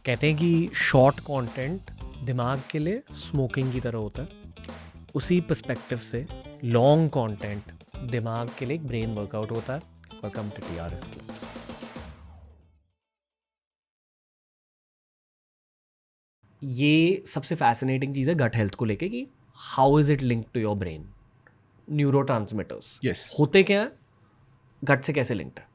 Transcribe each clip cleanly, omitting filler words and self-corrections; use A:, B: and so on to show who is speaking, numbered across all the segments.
A: कहते हैं कि शॉर्ट कंटेंट दिमाग के लिए स्मोकिंग की तरह होता है। उसी पर्सपेक्टिव से लॉन्ग कंटेंट दिमाग के लिए एक ब्रेन वर्कआउट होता है। Welcome to TRS class. ये सबसे फैसिनेटिंग चीज़ है गट हेल्थ को लेके कि how is it link to your brain. Neurotransmitters
B: Yes.
A: होते क्या है, गट से कैसे लिंक्ड है?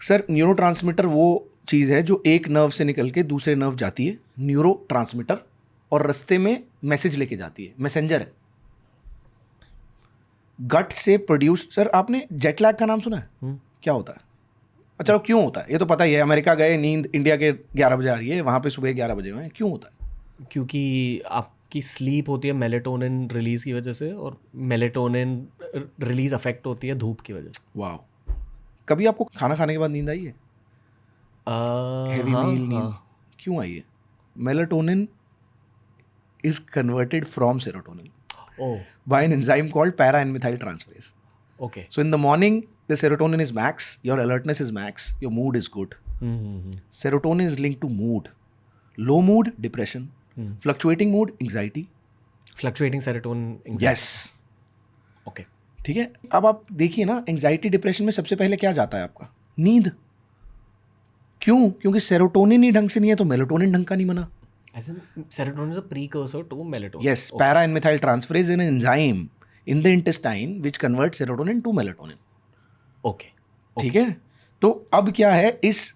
B: सर न्यूरोट्रांसमीटर वो चीज़ है जो एक नर्व से निकल के दूसरे नर्व जाती है, न्यूरोट्रांसमीटर, और रास्ते में मैसेज लेके जाती है, मैसेंजर है। गट से प्रोड्यूस। सर आपने जेट लैग का नाम सुना है? क्या होता है? अच्छा वो क्यों होता है ये तो पता ही है। अमेरिका गए, नींद इंडिया के 11 बजे आ रही है, वहाँ पे सुबह 11 बजे हुए हैं। क्यों होता है?
A: क्योंकि आपकी स्लीप होती है मेलेटोनिन रिलीज की वजह से, और मेलेटोनिन रिलीज अफेक्ट होती है धूप की वजह से।
B: वाह। कभी आपको खाना खाने के बाद नींद आई है? हैवी
A: हाँ
B: मील नींद क्यों आई है? Melatonin is converted from serotonin
A: oh
B: by an enzyme called para-N-methyl transferase.
A: Okay.
B: So in the morning, the serotonin is max, your alertness is max, your mood is good. Serotonin is linked to mood. Low mood, depression. Fluctuating mood, anxiety.
A: Fluctuating serotonin.
B: Yes.
A: Okay.
B: ठीक है। अब आप देखिए ना, anxiety depression में सबसे पहले क्या जाता है आपका? नींद। क्यों? क्योंकि सेरोटोनिन ही ढंग से नहीं है तो मेलेटोनिन ढंग का नहीं बना।
A: Serotonin is a precursor to melatonin.
B: Yes, para-N-methyl transferase is an enzyme in the intestine which converts serotonin to melatonin.
A: Okay.
B: ठीक है। तो अब क्या है, इस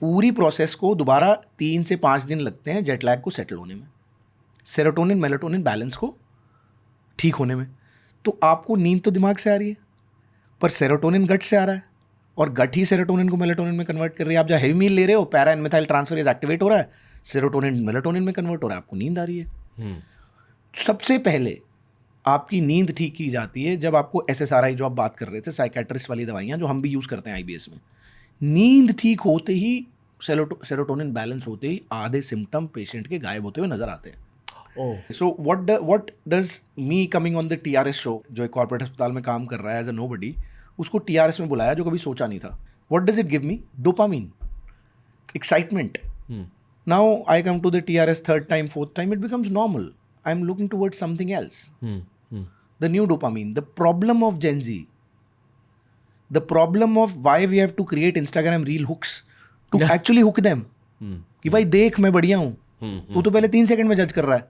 B: पूरी प्रोसेस को दोबारा 3 से 5 दिन लगते हैं जेट लैग को सेटल होने में, सेरोटोनिन मेलेटोनिन बैलेंस को ठीक होने में। तो आपको नींद तो दिमाग से आ रही है, पर सेरोटोनिन गट से आ रहा है, और गट ही सेरोटोनिन को मेलेटोनिन में कन्वर्ट कर रही है। आप जब हेवी मील ले रहे हो, पैरा एन-मेथाइल ट्रांसफरेज एक्टिवेट हो रहा है, सेरोटोनिन मेलेटोनिन में कन्वर्ट हो रहा है, आपको नींद आ रही है। सबसे पहले आपकी नींद ठीक की जाती है जब आपको SSRI, जो आप बात कर रहे थे, साइकेट्रिस्ट वाली दवाइयाँ जो हम भी यूज़ करते हैं IBS में, नींद ठीक होते ही, सेरोटोनिन बैलेंस होते ही आधे सिम्टम पेशेंट के गायब होते हुए नजर आते हैं। So what does me coming on the TRS show, जो एक कॉर्पोरेट अस्पताल में काम कर रहा है एज अ नोबडी, उसको TRS में बुलाया जो कभी सोचा नहीं था। What does it give me? Dopamine, excitement. Now I come to the TRS third time, fourth time, it becomes normal. I am looking towards something else, the new dopamine. The problem of Gen Z, the problem of why we have to create Instagram reel hooks to actually hook them, कि भाई देख मैं बढ़िया हूँ, तू तो पहले 3 second में जज कर रहा है,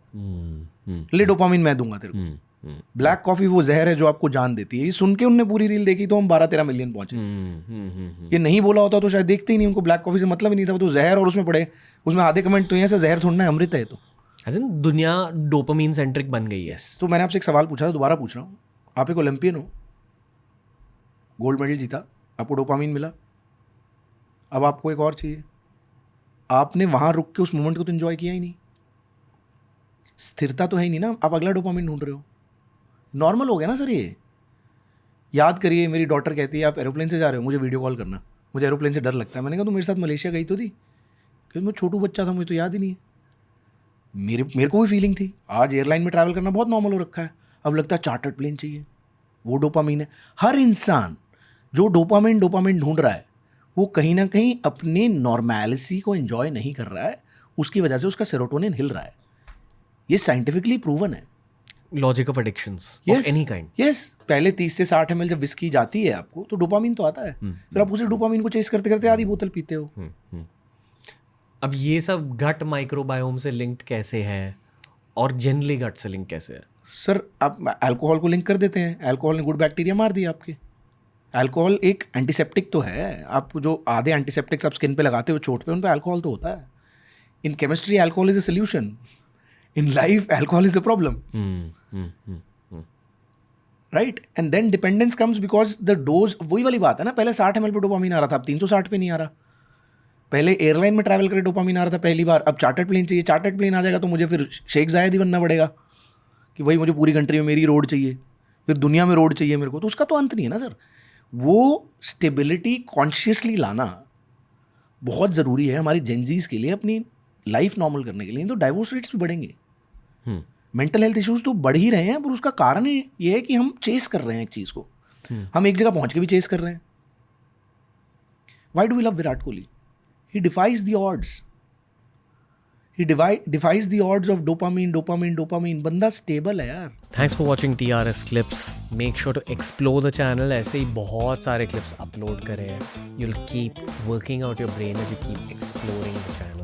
B: ले डोपामिन मैं दूंगा तेरे को। ब्लैक कॉफी वो जहर है जो आपको जान देती है। ये सुन के उनने पूरी रील देखी तो हम 12-13 मिलियन पहुंचे। ये नहीं बोला होता तो शायद देखते ही नहीं, उनको ब्लैक कॉफी से मतलब ही नहीं था। वो तो जहर, और उसमें पड़े, उसमें आधे कमेंट तो ऐसा जहर थोड़ा है, अमृत है तो।
A: दुनिया डोपामीन सेंट्रिक बन गई है।
B: तो मैंने आपसे एक सवाल पूछा था, दोबारा पूछ रहा हूँ। आप एक ओलंपियन हो, गोल्ड मेडल जीता, आपको डोपामीन मिला, अब आपको एक और चाहिए। आपने वहाँ रुक के उस मोमेंट को तो एंजॉय किया ही नहीं, स्थिरता तो है ही नहीं ना, आप अगला डोपामीन ढूंढ रहे हो। नॉर्मल हो गया ना सर ये। याद करिए, मेरी डॉटर कहती है आप एरोप्लेन से जा रहे हो, मुझे वीडियो कॉल करना, मुझे एरोप्लेन से डर लगता है। मैंने कहा तो मेरे साथ मलेशिया गई तो थी, क्योंकि मैं छोटू बच्चा था, मुझे तो याद ही नहीं है। मेरे को भी फीलिंग थी। आज एयरलाइन में ट्रैवल करना बहुत नॉर्मल हो रखा है, अब लगता है चार्टर्ड प्लेन चाहिए, वो डोपामीन है। हर इंसान जो डोपामिन ढूंढ रहा है, वो कहीं ना कहीं अपने नॉर्मैलिटी को एंजॉय नहीं कर रहा है, उसकी वजह से उसका सेरोटोनिन हिल रहा है। ये साइंटिफिकली प्रूवन है।
A: Logic of addictions of any kind.
B: Yes, पहले 30 से 60 ml जब विस्की जाती है आपको, तो डोपामिन तो आता है, फिर आप उसे डोपामिन को चेस करते करते आधी बोतल पीते हो।
A: अब ये सब गट माइक्रोबायोम से लिंक्ड कैसे है, और जनरली गट से लिंक कैसे है?
B: सर आप अल्कोहल को लिंक कर देते हैं, अल्कोहल ने गुड बैक्टीरिया मार दिया आपके। अल्कोहल एक एंटीसेप्टिक तो है, आप जो आधे एंटीसेप्टिक्स आप स्किन पे लगाते हो चोट पे, उन पे अल्कोहल तो होता है। In chemistry alcohol is a solution, in life alcohol is the problem, right? And then dependence comes because the dose, वही वाली बात है ना, पहले 60 ml पे डोपामिन आ रहा था, अब 360 पे नहीं आ रहा। पहले एयरलाइन में ट्रैवल करके डोपामिन आ रहा था पहली बार, अब चार्टर्ड प्लेन चाहिए। चार्टर्ड प्लेन आ जाएगा तो मुझे फिर शेख जायद ही बनना पड़ेगा कि भाई मुझे पूरी कंट्री में मेरी रोड चाहिए, फिर दुनिया में रोड चाहिए मेरे को। तो उसका तो अंत नहीं है ना सर। वो स्टेबिलिटी कॉन्शियसली लाना बहुत ज़रूरी है हमारी जेनजीज के लिए, अपनी लाइफ नॉर्मल करने के लिए। तो डाइवोर्स रेट्स भी बढ़ेंगे, मेंटल हेल्थ इश्यूज तो बढ़ ही रहे हैं, पर उसका कारण ये है कि हम चेस कर रहे हैं एक चीज़ को। हम एक जगह पहुंच के भी चेस कर रहे हैं। Why do we love Virat Kohli? He defies the odds. He defies the odds of dopamine. बंदा स्टेबल है यार.
A: Thanks for watching TRS clips. Make sure to explore the channel. ऐसे ही बहुत सारे क्लिप्स अपलोड करे हैं. You will keep working out your brain as you keep exploring the channel.